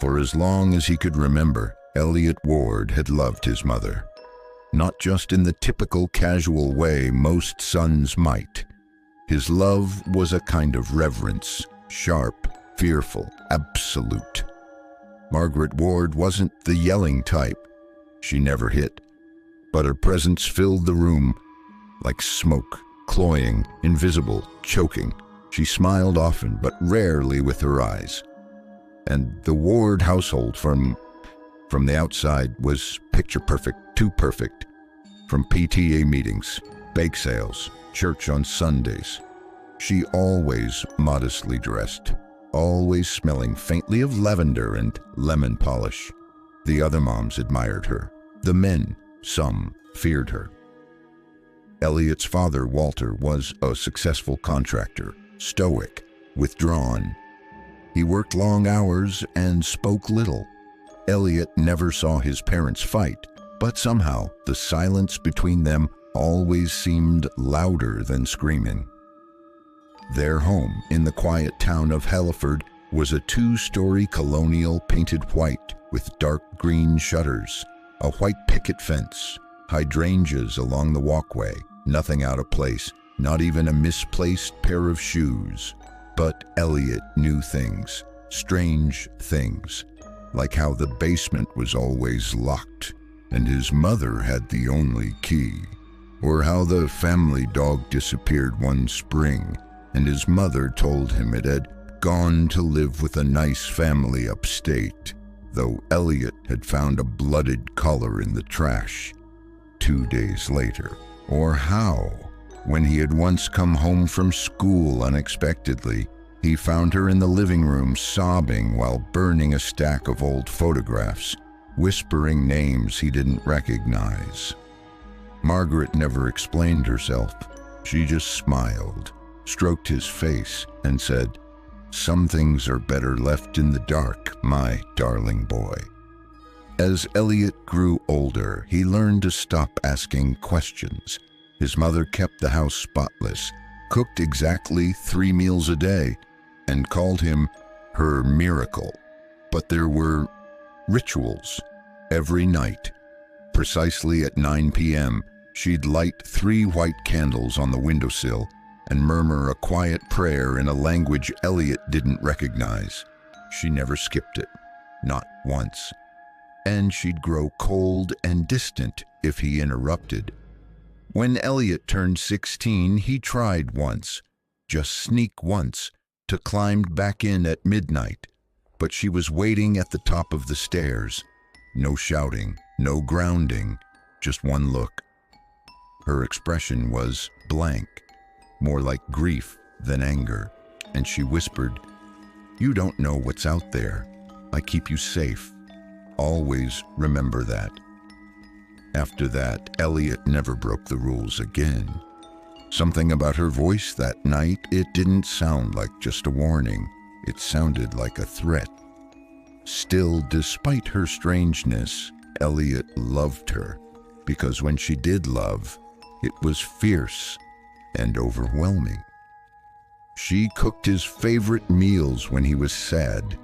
For as long as he could remember, Eliot Ward had loved his mother. Not just in the typical casual way most sons might. His love was a kind of reverence, sharp, fearful, absolute. Margaret Ward wasn't the yelling type. She never hit. But her presence filled the room like smoke, cloying, invisible, choking. She smiled often, but rarely with her eyes. And the Ward household from the outside was picture perfect, too perfect. From PTA meetings, bake sales, church on Sundays. She always modestly dressed, always smelling faintly of lavender and lemon polish. The other moms admired her. The men, some, feared her. Eliot's father, Walter, was a successful contractor, stoic, withdrawn. He worked long hours and spoke little. Eliot never saw his parents fight, but somehow the silence between them always seemed louder than screaming. Their home in the quiet town of Helleford was a 2-story colonial painted white with dark green shutters, a white picket fence, hydrangeas along the walkway, nothing out of place, not even a misplaced pair of shoes. But Eliot knew things, strange things, like how the basement was always locked and his mother had the only key, or how the family dog disappeared one spring and his mother told him it had gone to live with a nice family upstate, though Eliot had found a blooded collar in the trash 2 days later. Or how, when he had once come home from school unexpectedly, he found her in the living room sobbing while burning a stack of old photographs, whispering names he didn't recognize. Margaret never explained herself. She just smiled, stroked his face, and said, "Some things are better left in the dark, my darling boy." As Eliot grew older, he learned to stop asking questions. His mother kept the house spotless, cooked exactly 3 meals a day, and called him her miracle. But there were rituals. Every night, precisely at 9 p.m., she'd light 3 white candles on the windowsill and murmur a quiet prayer in a language Eliot didn't recognize. She never skipped it, not once. And she'd grow cold and distant if he interrupted. When Eliot turned 16, he tried once, just sneak once, to climb back in at midnight, but she was waiting at the top of the stairs. No shouting, no grounding, just one look. Her expression was blank, more like grief than anger, and she whispered, "You don't know what's out there. I keep you safe. Always remember that." After that, Eliot never broke the rules again. Something about her voice that night, it didn't sound like just a warning. It sounded like a threat. Still, despite her strangeness, Eliot loved her, because when she did love, it was fierce and overwhelming. She cooked his favorite meals when he was sad.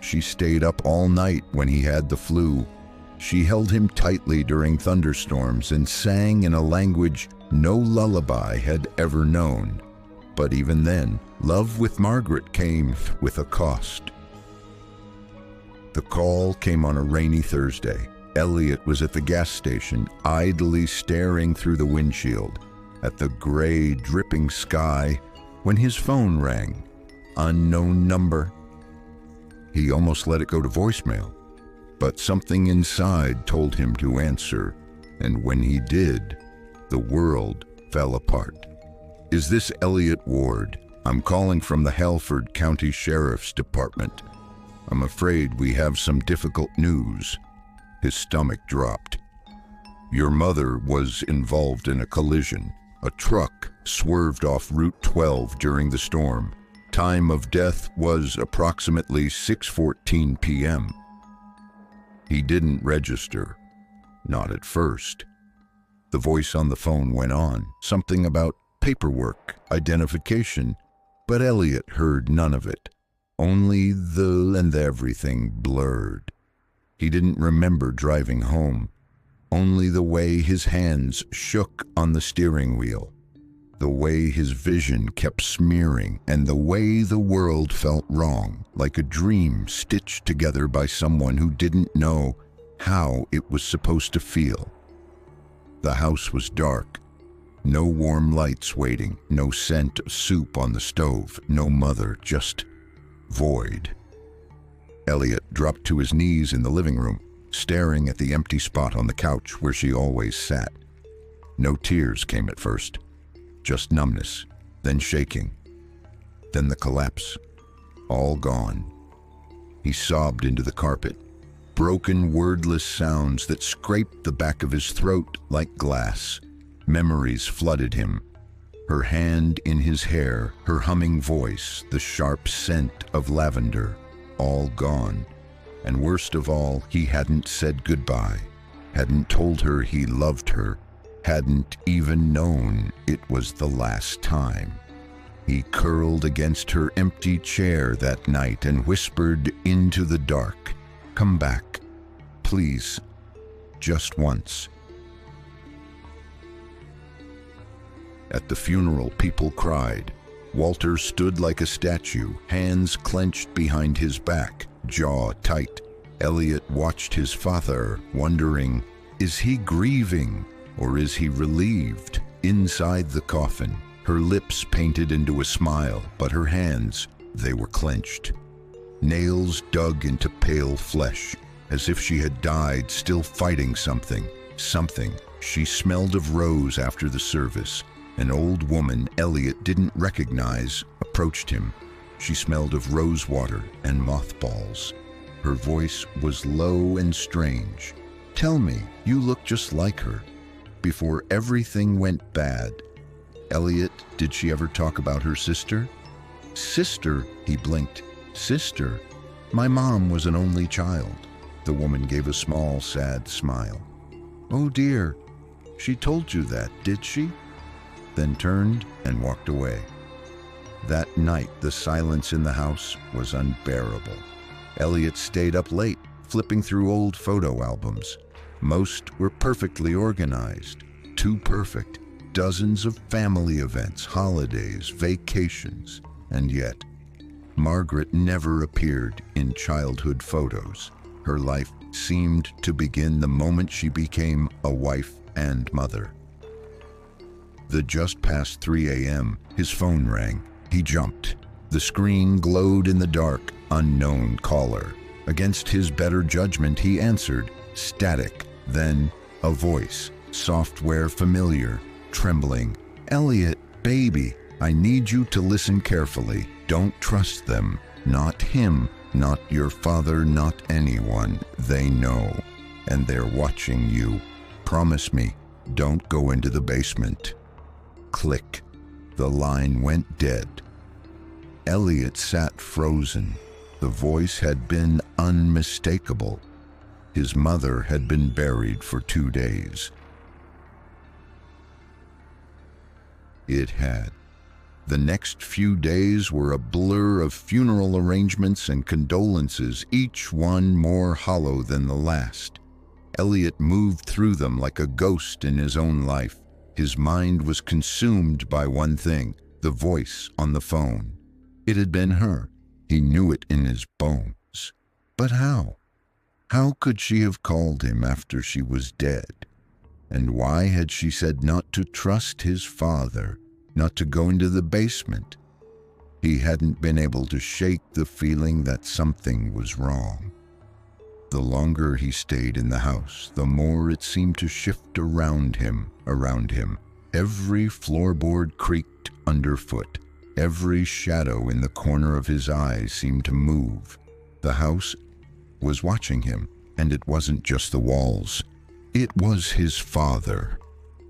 She stayed up all night when he had the flu. She held him tightly during thunderstorms and sang in a language no lullaby had ever known. But even then, love with Margaret came with a cost. The call came on a rainy Thursday. Eliot was at the gas station, idly staring through the windshield at the gray, dripping sky when his phone rang. Unknown number. He almost let it go to voicemail, but something inside told him to answer, and when he did, the world fell apart. "Is this Eliot Ward? I'm calling from the Halford County Sheriff's Department. I'm afraid we have some difficult news." His stomach dropped. "Your mother was involved in a collision. A truck swerved off Route 12 during the storm. Time of death was approximately 6:14 p.m. He didn't register. Not at first. The voice on the phone went on, something about paperwork, identification, but Eliot heard none of it. Only and everything blurred. He didn't remember driving home, only the way his hands shook on the steering wheel, the way his vision kept smearing, and the way the world felt wrong, like a dream stitched together by someone who didn't know how it was supposed to feel. The house was dark. No warm lights waiting, no scent of soup on the stove, no mother, just void. Eliot dropped to his knees in the living room, staring at the empty spot on the couch where she always sat. No tears came at first, just numbness, then shaking, then the collapse, all gone. He sobbed into the carpet, broken, wordless sounds that scraped the back of his throat like glass. Memories flooded him. Her hand in his hair, her humming voice, the sharp scent of lavender, all gone. And worst of all, he hadn't said goodbye, hadn't told her he loved her, hadn't even known it was the last time. He curled against her empty chair that night and whispered into the dark, "Come back, please, just once." At the funeral, people cried. Walter stood like a statue, hands clenched behind his back, jaw tight. Eliot watched his father, wondering, is he grieving or is he relieved? Inside the coffin, her lips painted into a smile, but her hands, they were clenched. Nails dug into pale flesh, as if she had died still fighting something. She smelled of rose after the service. An old woman Eliot didn't recognize approached him. She smelled of rose water and mothballs. Her voice was low and strange. "Tell me, you look just like her. Before everything went bad." "Eliot, did she ever talk about her sister?" "Sister?" He blinked. "Sister? My mom was an only child." The woman gave a small, sad smile. "Oh dear, she told you that, did she?" Then turned and walked away. That night, the silence in the house was unbearable. Eliot stayed up late, flipping through old photo albums. Most were perfectly organized, too perfect. Dozens of family events, holidays, vacations, and yet, Margaret never appeared in childhood photos. Her life seemed to begin the moment she became a wife and mother. The just past 3 a.m., his phone rang. He jumped. The screen glowed in the dark, unknown caller. Against his better judgment, he answered, static, then a voice, software familiar, trembling. "Eliot, baby, I need you to listen carefully. Don't trust them. Not him, not your father, not anyone. They know, and they're watching you. Promise me, don't go into the basement." Click. The line went dead. Eliot sat frozen. The voice had been unmistakable. His mother had been buried for 2 days. It had. The next few days were a blur of funeral arrangements and condolences, each one more hollow than the last. Eliot moved through them like a ghost in his own life. His mind was consumed by one thing, the voice on the phone. It had been her. He knew it in his bones. But how? How could she have called him after she was dead? And why had she said not to trust his father, not to go into the basement? He hadn't been able to shake the feeling that something was wrong. The longer he stayed in the house, the more it seemed to shift around him. Every floorboard creaked underfoot. Every shadow in the corner of his eyes seemed to move. The house was watching him, and it wasn't just the walls. It was his father.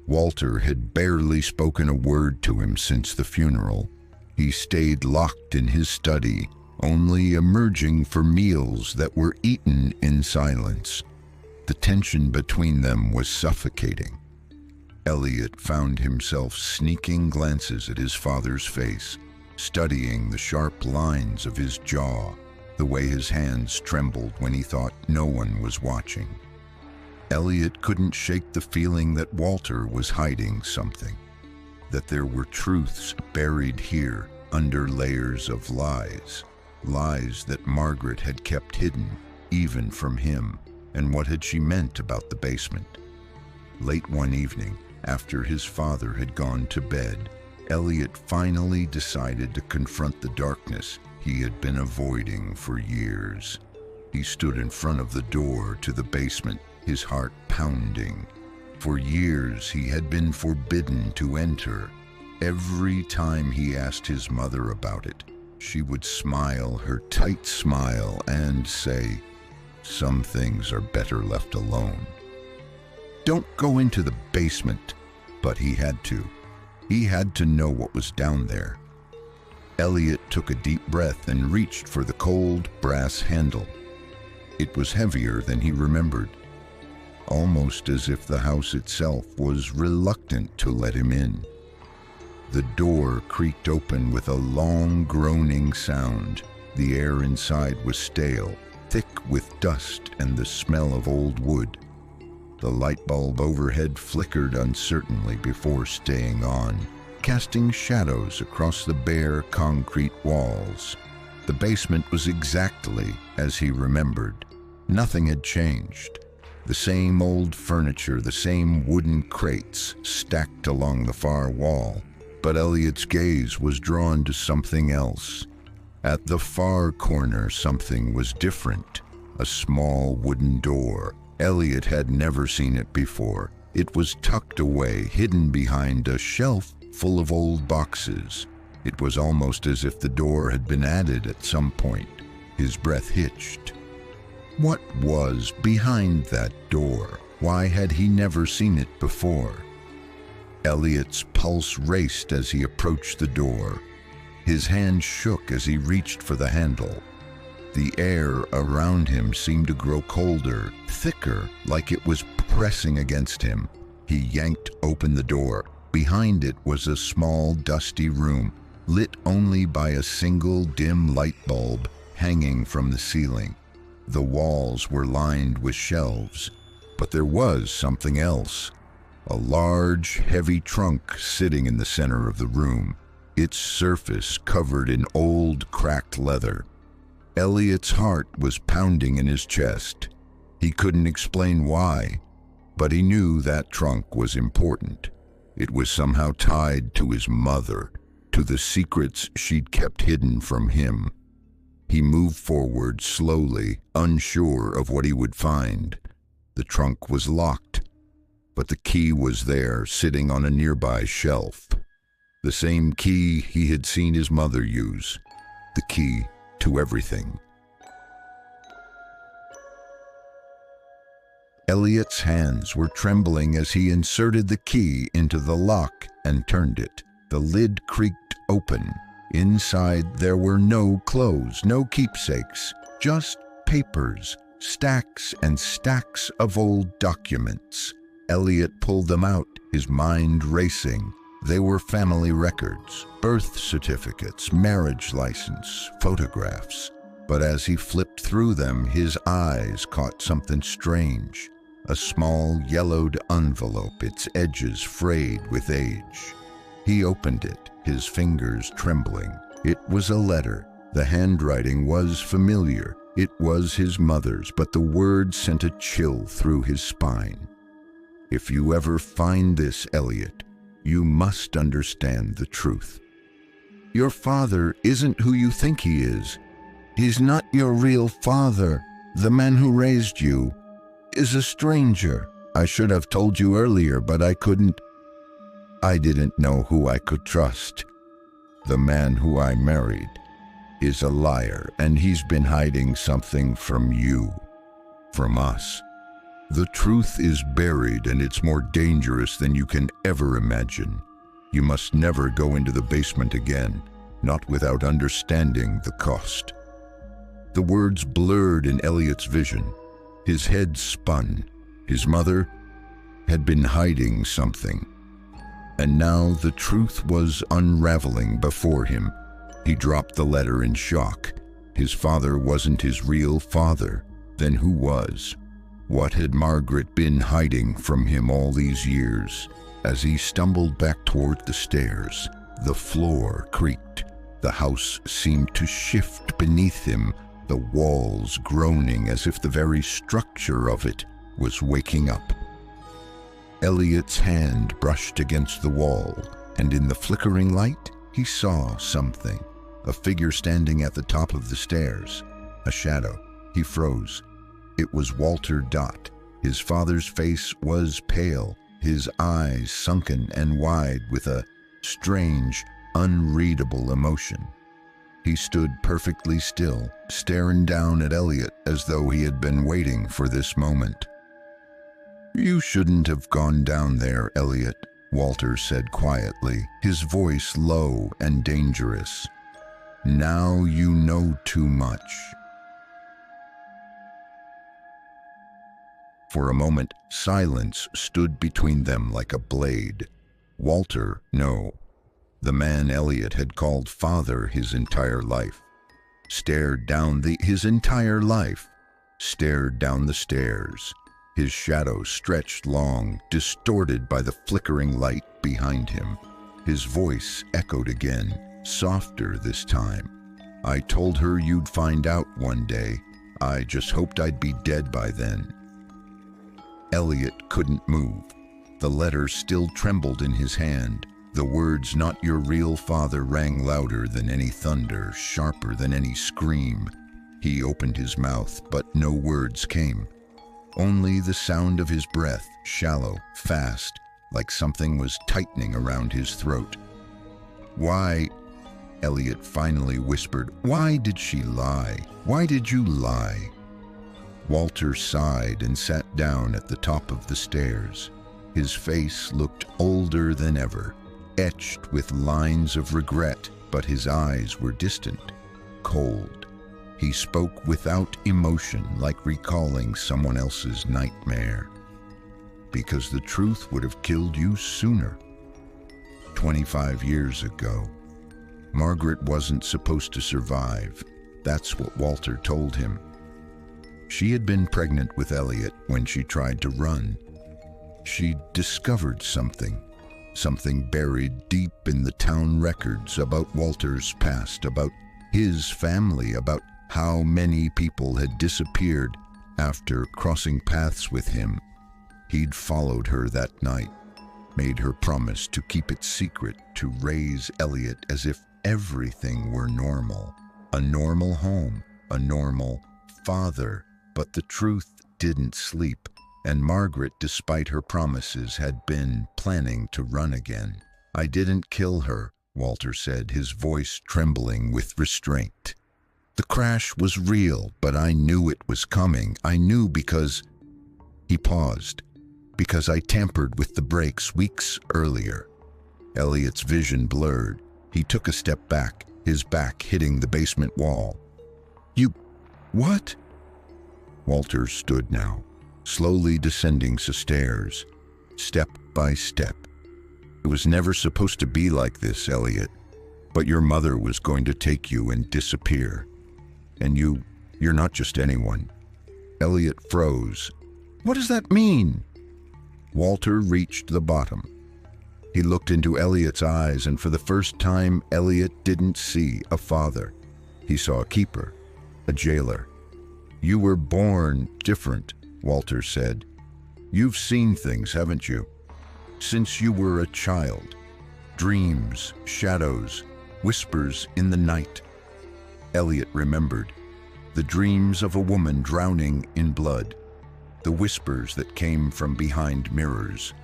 Walter had barely spoken a word to him since the funeral. He stayed locked in his study, only emerging for meals that were eaten in silence. The tension between them was suffocating. Eliot found himself sneaking glances at his father's face, studying the sharp lines of his jaw, the way his hands trembled when he thought no one was watching. Eliot couldn't shake the feeling that Walter was hiding something, that there were truths buried here under layers of lies, lies that Margaret had kept hidden, even from him. And what had she meant about the basement? Late one evening, after his father had gone to bed, Eliot finally decided to confront the darkness he had been avoiding for years. He stood in front of the door to the basement, his heart pounding. For years he had been forbidden to enter. Every time he asked his mother about it, she would smile her tight smile and say, "Some things are better left alone." Don't go into the basement, but he had to. He had to know what was down there. Eliot took a deep breath and reached for the cold brass handle. It was heavier than he remembered, almost as if the house itself was reluctant to let him in. The door creaked open with a long groaning sound. The air inside was stale, thick with dust and the smell of old wood. The light bulb overhead flickered uncertainly before staying on, casting shadows across the bare concrete walls. The basement was exactly as he remembered. Nothing had changed. The same old furniture, the same wooden crates stacked along the far wall. But Eliot's gaze was drawn to something else. At the far corner, something was different. A small wooden door. Eliot had never seen it before. It was tucked away, hidden behind a shelf full of old boxes. It was almost as if the door had been added at some point. His breath hitched. What was behind that door? Why had he never seen it before? Eliot's pulse raced as he approached the door. His hand shook as he reached for the handle. The air around him seemed to grow colder, thicker, like it was pressing against him. He yanked open the door. Behind it was a small, dusty room, lit only by a single dim light bulb hanging from the ceiling. The walls were lined with shelves, but there was something else. A large, heavy trunk sitting in the center of the room, its surface covered in old, cracked leather. Eliot's heart was pounding in his chest. He couldn't explain why, but he knew that trunk was important. It was somehow tied to his mother, to the secrets she'd kept hidden from him. He moved forward slowly, unsure of what he would find. The trunk was locked, but the key was there, sitting on a nearby shelf. The same key he had seen his mother use. The key to everything. Eliot's hands were trembling as he inserted the key into the lock and turned it. The lid creaked open. Inside there were no clothes, no keepsakes, just papers, stacks and stacks of old documents. Eliot pulled them out, his mind racing. They were family records, birth certificates, marriage license, photographs. But as he flipped through them, his eyes caught something strange. A small yellowed envelope, its edges frayed with age. He opened it, his fingers trembling. It was a letter. The handwriting was familiar. It was his mother's, but the words sent a chill through his spine. If you ever find this, Eliot, you must understand the truth. Your father isn't who you think he is. He's not your real father. The man who raised you is a stranger. I should have told you earlier, but I couldn't. I didn't know who I could trust. The man who I married is a liar, and he's been hiding something from you, from us. The truth is buried, and it's more dangerous than you can ever imagine. You must never go into the basement again, not without understanding the cost. The words blurred in Eliot's vision. His head spun. His mother had been hiding something, and now the truth was unraveling before him. He dropped the letter in shock. His father wasn't his real father. Then who was? What had Margaret been hiding from him all these years? As he stumbled back toward the stairs, the floor creaked. The house seemed to shift beneath him, the walls groaning as if the very structure of it was waking up. Eliot's hand brushed against the wall, and in the flickering light, he saw something. A figure standing at the top of the stairs. A shadow. He froze. It was Walter Dott. His father's face was pale, his eyes sunken and wide with a strange, unreadable emotion. He stood perfectly still, staring down at Eliot as though he had been waiting for this moment. "You shouldn't have gone down there, Eliot," Walter said quietly, his voice low and dangerous. "Now you know too much." For a moment, silence stood between them like a blade. Walter, no, the man Eliot had called father his entire life, stared down his entire life, stared down the stairs. His shadow stretched long, distorted by the flickering light behind him. His voice echoed again, softer this time. "I told her you'd find out one day. I just hoped I'd be dead by then." Eliot couldn't move. The letter still trembled in his hand. The words, "not your real father," rang louder than any thunder, sharper than any scream. He opened his mouth, but no words came. Only the sound of his breath, shallow, fast, like something was tightening around his throat. "Why," Eliot finally whispered, "why did she lie? Why did you lie?" Walter sighed and sat down at the top of the stairs. His face looked older than ever, etched with lines of regret, but his eyes were distant, cold. He spoke without emotion, like recalling someone else's nightmare. "Because the truth would have killed you sooner. 25 years ago. Margaret wasn't supposed to survive. That's what Walter told him. She had been pregnant with Eliot when she tried to run. She'd discovered something buried deep in the town records about Walter's past, about his family, about how many people had disappeared after crossing paths with him. He'd followed her that night, made her promise to keep it secret, to raise Eliot as if everything were normal. A normal home, a normal father. But the truth didn't sleep, and Margaret, despite her promises, had been planning to run again. "I didn't kill her," Walter said, his voice trembling with restraint. "The crash was real, but I knew it was coming. I knew because—" He paused. "Because I tampered with the brakes weeks earlier." Eliot's vision blurred. He took a step back, his back hitting the basement wall. "You... what?" Walter stood now, slowly descending the stairs, step by step. "It was never supposed to be like this, Eliot. But your mother was going to take you and disappear. And you're not just anyone." Eliot froze. "What does that mean?" Walter reached the bottom. He looked into Eliot's eyes, and for the first time, Eliot didn't see a father. He saw a keeper, a jailer. "You were born different," Walter said. "You've seen things, haven't you? Since you were a child. Dreams, shadows, whispers in the night." Eliot remembered. The dreams of a woman drowning in blood. The whispers that came from behind mirrors.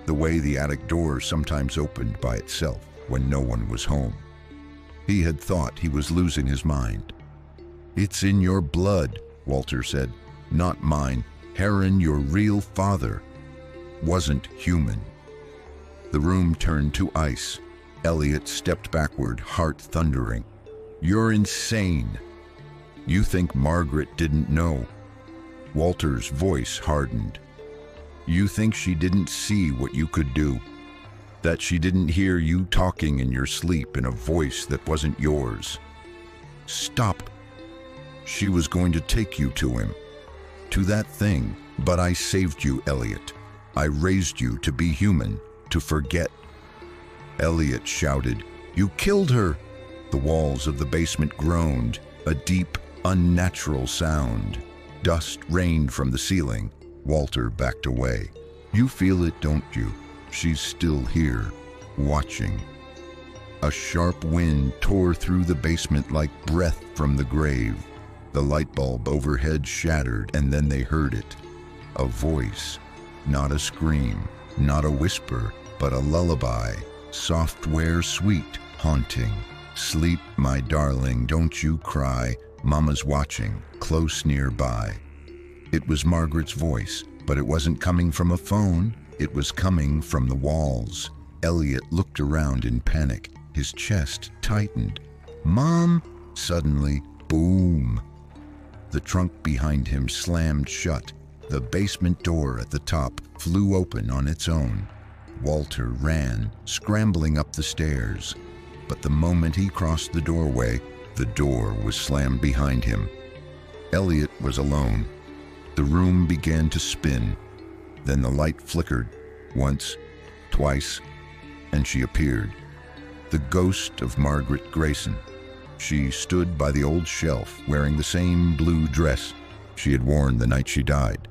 The way the attic door sometimes opened by itself when no one was home. He had thought he was losing his mind. "It's in your blood," Walter said. "Not mine. Heron, your real father, wasn't human." The room turned to ice. Eliot stepped backward, heart thundering. "You're insane. You think Margaret didn't know?" Walter's voice hardened. "You think she didn't see what you could do? that she didn't hear you talking in your sleep in a voice that wasn't yours. Stop. She was going to take you to him, to that thing, but I saved you, Eliot. I raised you to be human, to forget. Eliot shouted, "You killed her!" The walls of the basement groaned, a deep, unnatural sound. Dust rained from the ceiling. Walter backed away. You feel it, don't you? She's still here, watching. A sharp wind tore through the basement like breath from the grave. The light bulb overhead shattered, and then they heard it. A voice, not a scream, not a whisper, but a lullaby, software sweet, haunting. Sleep, my darling, don't you cry, Mama's watching, close nearby. It was Margaret's voice, but it wasn't coming from a phone, it was coming from the walls. Eliot looked around in panic, his chest tightened. Mom! Suddenly, boom! The trunk behind him slammed shut. The basement door at the top flew open on its own. Walter ran, scrambling up the stairs. But the moment he crossed the doorway, the door was slammed behind him. Eliot was alone. The room began to spin. Then the light flickered, once, twice, and she appeared. The ghost of Margaret Grayson. She stood by the old shelf, wearing the same blue dress she had worn the night she died.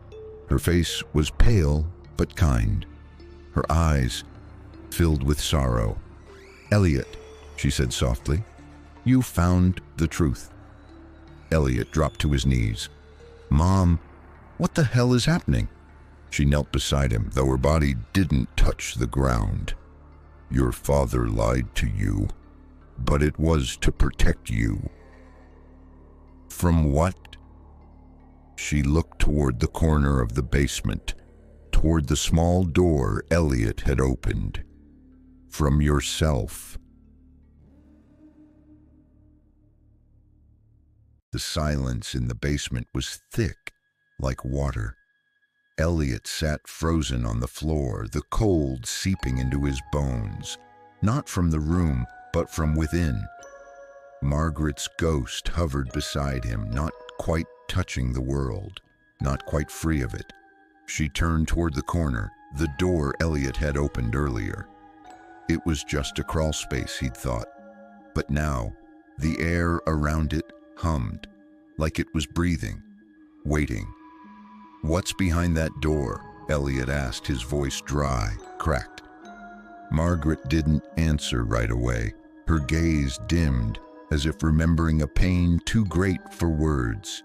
Her face was pale but kind. Her eyes filled with sorrow. Eliot, she said softly, you found the truth. Eliot dropped to his knees. Mom, what the hell is happening? She knelt beside him, though her body didn't touch the ground. Your father lied to you, but it was to protect you. From what? She looked toward the corner of the basement, toward the small door Eliot had opened. From yourself. The silence in the basement was thick, like water. Eliot sat frozen on the floor, the cold seeping into his bones, not from the room, but from within. Margaret's ghost hovered beside him, not quite touching the world, not quite free of it. She turned toward the corner, the door Eliot had opened earlier. It was just a crawl space, he'd thought, but now the air around it hummed, like it was breathing, waiting. What's behind that door? Eliot asked, his voice dry, cracked. Margaret didn't answer right away. Her gaze dimmed, as if remembering a pain too great for words.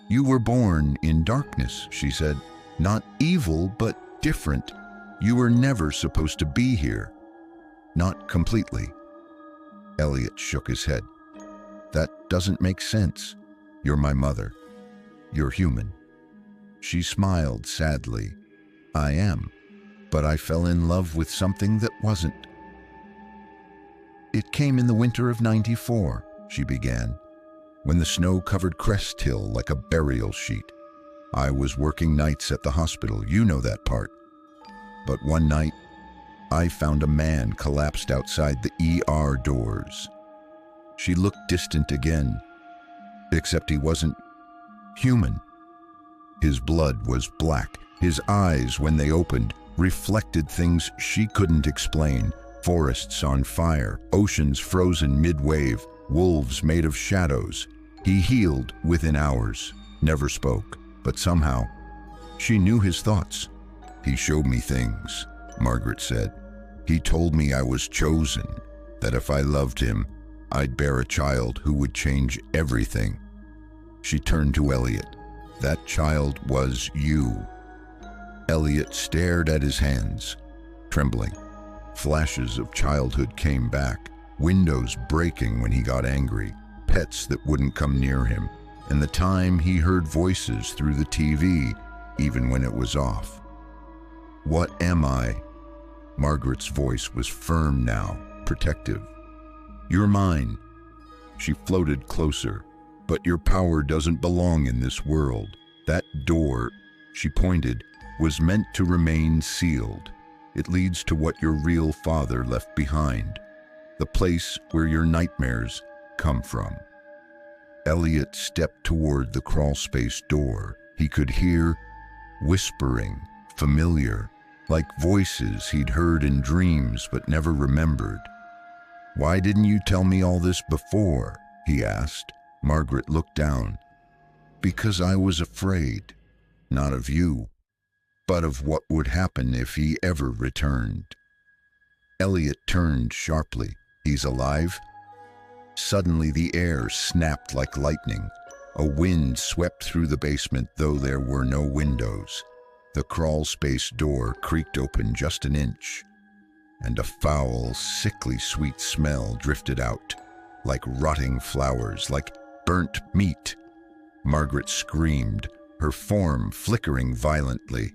You were born in darkness, she said. Not evil, but different. You were never supposed to be here. Not completely. Eliot shook his head. That doesn't make sense. You're my mother. You're human. She smiled sadly. I am, but I fell in love with something that wasn't. It came in the winter of '94, she began, when the snow covered Crest Hill like a burial sheet. I was working nights at the hospital, you know that part. But one night, I found a man collapsed outside the ER doors. She looked distant again, except he wasn't human. His blood was black. His eyes, when they opened, reflected things she couldn't explain. Forests on fire, oceans frozen mid-wave, wolves made of shadows. He healed within hours, never spoke, but somehow, she knew his thoughts. He showed me things, Margaret said. He told me I was chosen, that if I loved him, I'd bear a child who would change everything. She turned to Eliot. That child was you. Eliot stared at his hands, trembling. Flashes of childhood came back, windows breaking when he got angry, pets that wouldn't come near him, and the time he heard voices through the TV, even when it was off. What am I? Margaret's voice was firm now, protective. You're mine. She floated closer. But your power doesn't belong in this world. That door, she pointed, was meant to remain sealed. It leads to what your real father left behind, the place where your nightmares come from. Eliot stepped toward the crawlspace door. He could hear whispering, familiar, like voices he'd heard in dreams but never remembered. "Why didn't you tell me all this before?" he asked. Margaret looked down. "Because I was afraid, not of you, but of what would happen if he ever returned." Eliot turned sharply. "He's alive?" Suddenly the air snapped like lightning. A wind swept through the basement, though there were no windows. The crawlspace door creaked open just an inch, and a foul, sickly sweet smell drifted out, like rotting flowers, like burnt meat. Margaret screamed, her form flickering violently.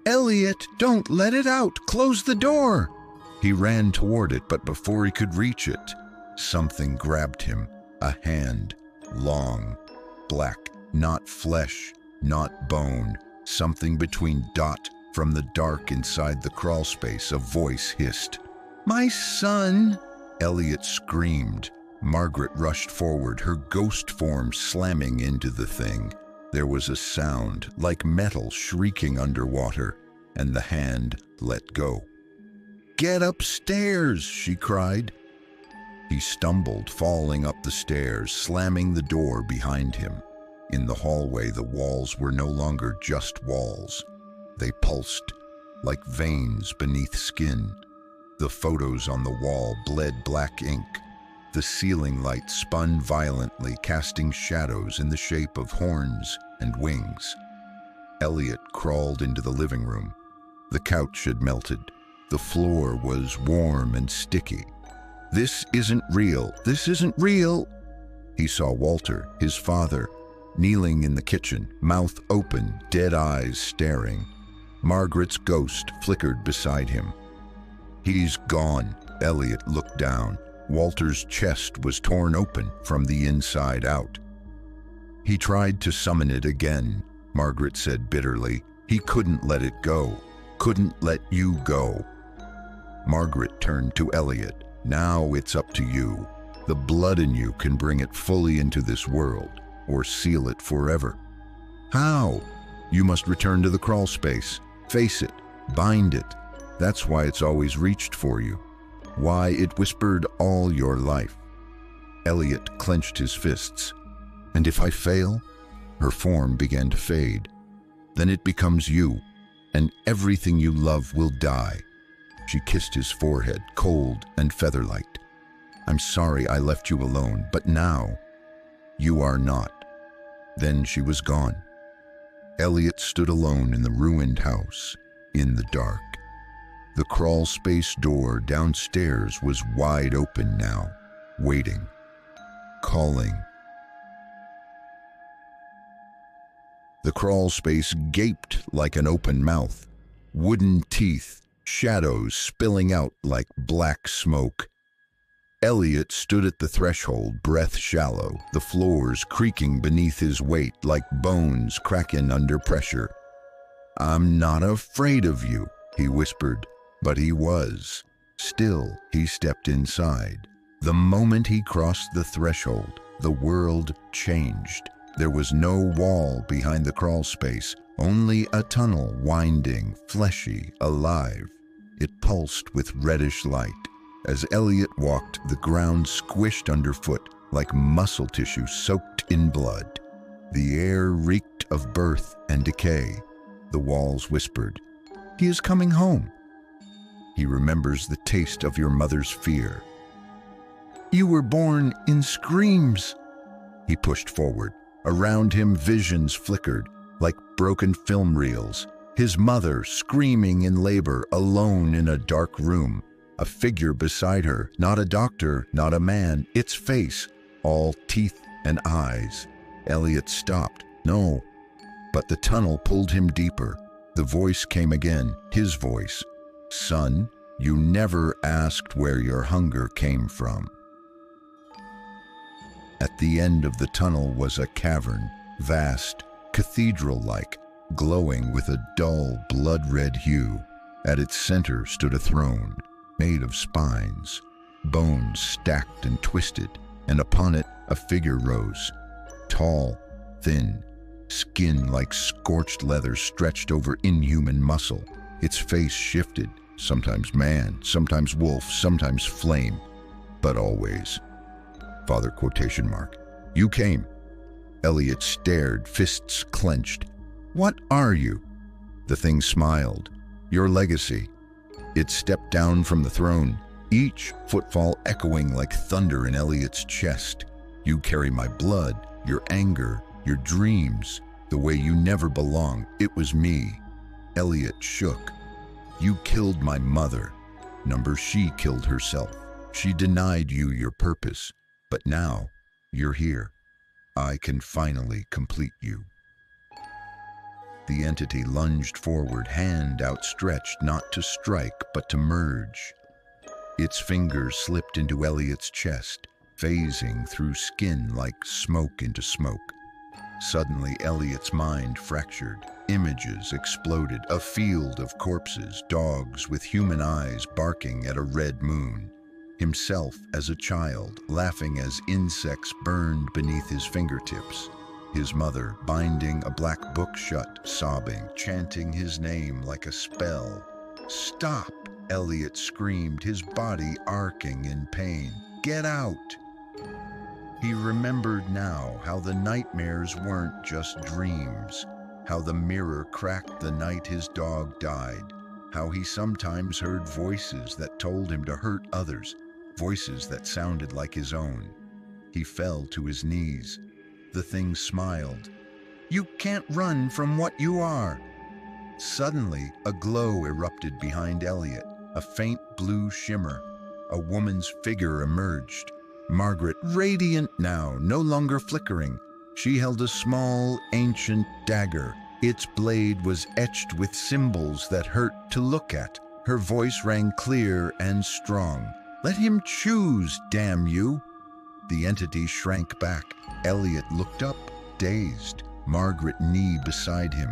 "Eliot, don't let it out! Close the door!" He ran toward it, but before he could reach it, something grabbed him. A hand, long, black, not flesh, not bone, something between Dot. From the dark inside the crawlspace, a voice hissed. "My son!" Eliot screamed. Margaret rushed forward, her ghost form slamming into the thing. There was a sound, like metal shrieking underwater, and the hand let go. "Get upstairs!" she cried. He stumbled, falling up the stairs, slamming the door behind him. In the hallway, the walls were no longer just walls. They pulsed, like veins beneath skin. The photos on the wall bled black ink. The ceiling light spun violently, casting shadows in the shape of horns and wings. Eliot crawled into the living room. The couch had melted. The floor was warm and sticky. "This isn't real. This isn't real." He saw Walter, his father, kneeling in the kitchen, mouth open, dead eyes staring. Margaret's ghost flickered beside him. "He's gone." Eliot looked down. Walter's chest was torn open from the inside out. "He tried to summon it again," Margaret said bitterly. "He couldn't let it go. Couldn't let you go." Margaret turned to Eliot. "Now it's up to you. The blood in you can bring it fully into this world, or seal it forever." "How?" "You must return to the crawlspace. Face it. Bind it. That's why it's always reached for you. Why it whispered all your life." Eliot clenched his fists. "And if I fail?" Her form began to fade. "Then it becomes you, and everything you love will die." She kissed his forehead, cold and feather-light. "I'm sorry I left you alone, but now you are not." Then she was gone. Eliot stood alone in the ruined house, in the dark. The crawlspace door downstairs was wide open now, waiting, calling. The crawlspace gaped like an open mouth, wooden teeth, shadows spilling out like black smoke. Eliot stood at the threshold, breath shallow, the floors creaking beneath his weight like bones cracking under pressure. "I'm not afraid of you," he whispered, but he was. Still, he stepped inside. The moment he crossed the threshold, the world changed. There was no wall behind the crawlspace, only a tunnel winding, fleshy, alive. It pulsed with reddish light. As Eliot walked, the ground squished underfoot like muscle tissue soaked in blood. The air reeked of birth and decay. The walls whispered, "He is coming home. He remembers the taste of your mother's fear. You were born in screams." He pushed forward. Around him, visions flickered like broken film reels. His mother screaming in labor, alone in a dark room. A figure beside her, not a doctor, not a man, its face, all teeth and eyes. Eliot stopped. No. But the tunnel pulled him deeper. The voice came again, his voice. "Son, you never asked where your hunger came from." At the end of the tunnel was a cavern, vast, cathedral-like, glowing with a dull, blood-red hue. At its center stood a throne, made of spines, bones stacked and twisted, and upon it a figure rose, tall, thin, skin like scorched leather stretched over inhuman muscle. Its face shifted, sometimes man, sometimes wolf, sometimes flame, but always. Father quotation mark. You came. Eliot stared, fists clenched. What are you? The thing smiled. Your legacy. It stepped down from the throne, each footfall echoing like thunder in Eliot's chest. You carry my blood, your anger, your dreams, the way you never belonged. It was me. Eliot shook. You killed my mother. She killed herself. She denied you your purpose. But now, you're here. I can finally complete you. The entity lunged forward, hand outstretched, not to strike, but to merge. Its fingers slipped into Eliot's chest, phasing through skin like smoke into smoke. Suddenly, Eliot's mind fractured. Images exploded, a field of corpses, dogs with human eyes barking at a red moon. Himself as a child, laughing as insects burned beneath his fingertips. His mother binding a black book shut, sobbing, chanting his name like a spell. Stop! Eliot screamed, his body arcing in pain. Get out! He remembered now how the nightmares weren't just dreams, how the mirror cracked the night his dog died, how he sometimes heard voices that told him to hurt others, voices that sounded like his own. He fell to his knees. The thing smiled. You can't run from what you are. Suddenly, a glow erupted behind Eliot, a faint blue shimmer. A woman's figure emerged. Margaret, radiant now, no longer flickering. She held a small, ancient dagger. Its blade was etched with symbols that hurt to look at. Her voice rang clear and strong. Let him choose, damn you. The entity shrank back. Eliot looked up, dazed. Margaret knee beside him.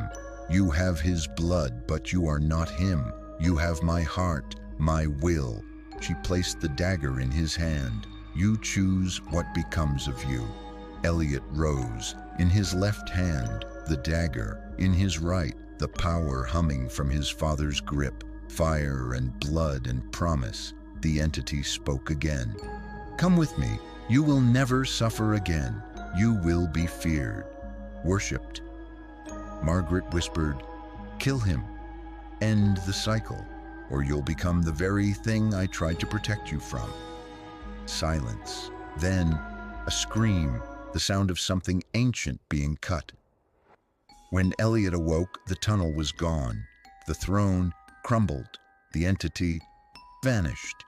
You have his blood, but you are not him. You have my heart, my will. She placed the dagger in his hand. You choose what becomes of you. Eliot rose. In his left hand, the dagger. In his right, the power humming from his father's grip. Fire and blood and promise. The entity spoke again. Come with me. You will never suffer again. You will be feared, worshipped. Margaret whispered, kill him. End the cycle, or you'll become the very thing I tried to protect you from. Silence. Then a scream, the sound of something ancient being cut. When Eliot awoke, the tunnel was gone. The throne crumbled. The entity vanished.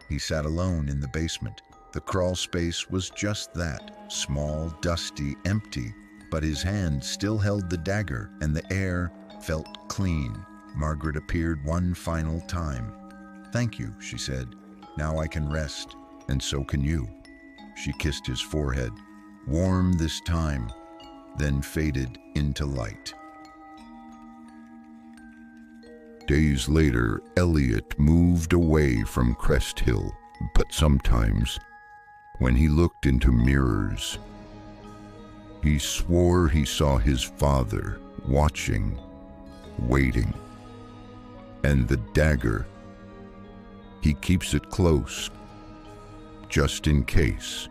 He sat alone in the basement. The crawl space was just that, small, dusty, empty, but his hand still held the dagger, and the air felt clean. Margaret appeared one final time. Thank you, she said. Now I can rest, and so can you. She kissed his forehead, warm this time, then faded into light. Days later, Eliot moved away from Crest Hill, but sometimes, when he looked into mirrors, he swore he saw his father watching, waiting. And the dagger, he keeps it close, just in case.